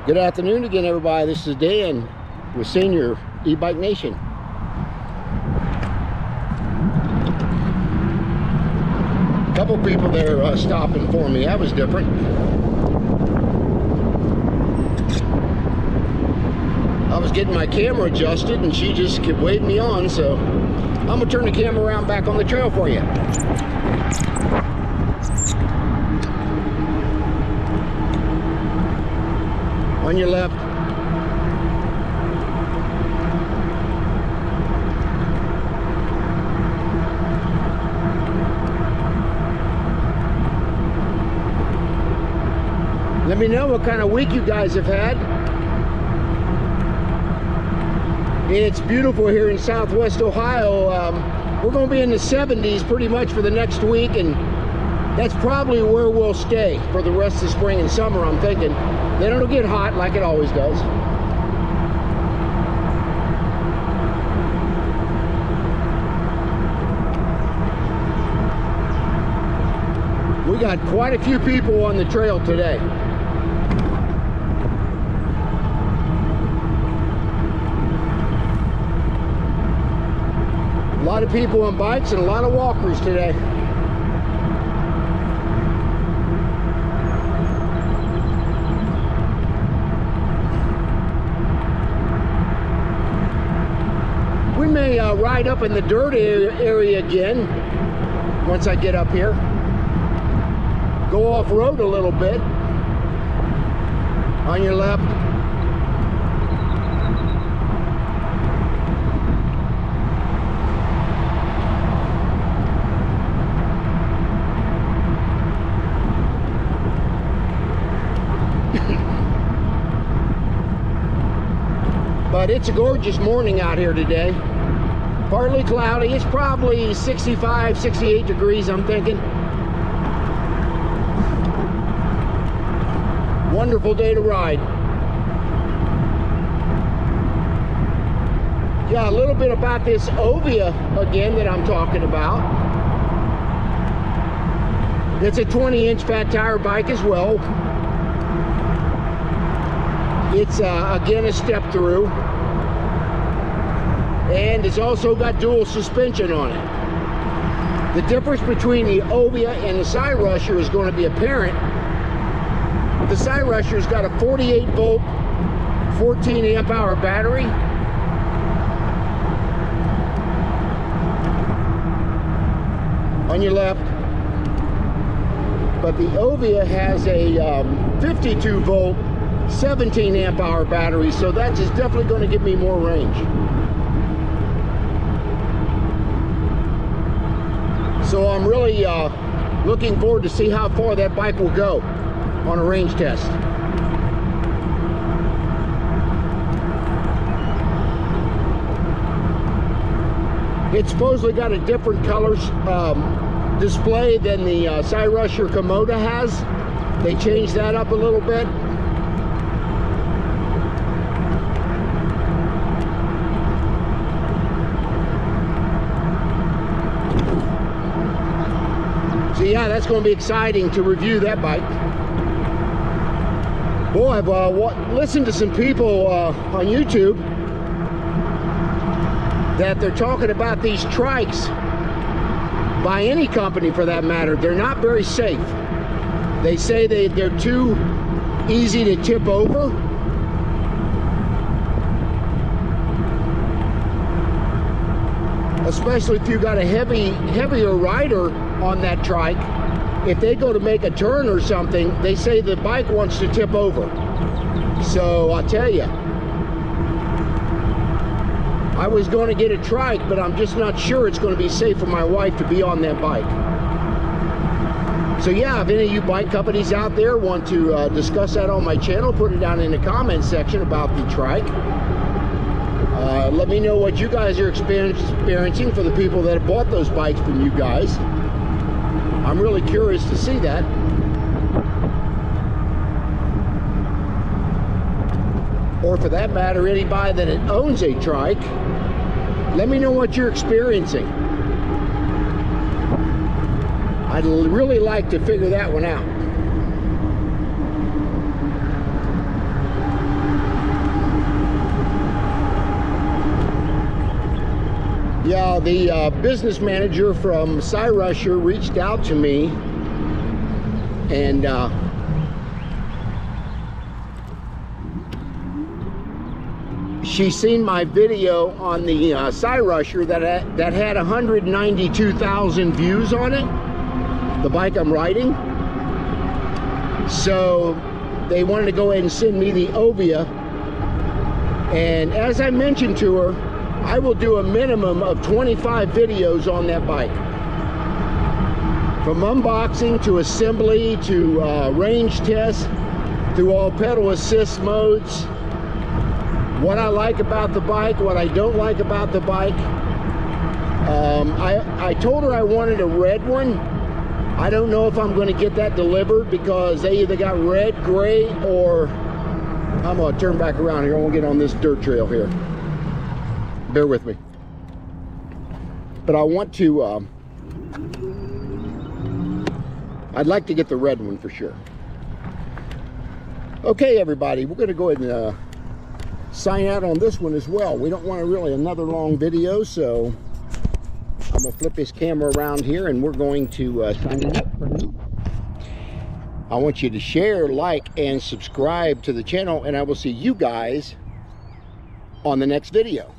Good afternoon again, everybody. This is Dan with Senior E-Bike Nation. A couple people there stopping for me. That was different. I was getting my camera adjusted and she just kept waving me on, so I'm gonna turn the camera around back on the trail for you. On your left. Let me know what kind of week you guys have had. It's beautiful here in Southwest Ohio. We're going to be in the 70s pretty much for the next week, and that's probably where we'll stay for the rest of spring and summer, I'm thinking. Then it'll get hot like it always does. We got quite a few people on the trail today. A lot of people on bikes and a lot of walkers today. We may ride up in the dirt area again once I get up here. Go off-road a little bit. On your left. But it's a gorgeous morning out here today. Partly cloudy. It's probably 65, 68 degrees, I'm thinking. Wonderful day to ride. Yeah, a little bit about this Ovia again that I'm talking about. It's a 20-inch fat tire bike as well. It's again a step through, and it's also got dual suspension on it. The difference between the Ovia and the Cyrusher is going to be apparent. The Cyrusher's got a 48 volt, 14 amp hour battery. On your left. But the Ovia has a 52 volt, 17 amp hour battery, so that is definitely going to give me more range. So I'm really looking forward to see how far that bike will go on a range test. It's supposedly got a different color display than the Cyrusher Kommoda has. They changed that up a little bit. So yeah, that's going to be exciting to review that bike. Boy, I've listened to some people on YouTube that they're talking about these trikes, by any company for that matter. They're not very safe. They say they're too easy to tip over. Especially if you got a heavier rider on that trike. If they go to make a turn or something, they say the bike wants to tip over. So I'll tell you, I was going to get a trike, but I'm just not sure it's going to be safe for my wife to be on that bike. So yeah, if any of you bike companies out there want to discuss that on my channel, put it down in the comments section about the trike. Let me know what you guys are experiencing for the people that have bought those bikes from you guys. I'm really curious to see that. Or for that matter, anybody that owns a trike, let me know what you're experiencing. I'd really like to figure that one out. The business manager from Cyrusher reached out to me, and she seen my video on the Cyrusher that had 192,000 views on it, the bike I'm riding. So they wanted to go ahead and send me the Ovia, and as I mentioned to her, I will do a minimum of 25 videos on that bike, from unboxing to assembly to range tests, through all pedal assist modes, what I like about the bike, what I don't like about the bike. I told her I wanted a red one. I don't know if I'm going to get that delivered, because they either got red, gray, or I'm going to turn back around here. I won't get on this dirt trail here. Bear with me. But I want to, I'd like to get the red one for sure. Okay, everybody, we're going to go ahead and sign out on this one as well. We don't want really another long video, so I'm going to flip this camera around here, and we're going to sign out for now. I want you to share, like, and subscribe to the channel, and I will see you guys on the next video.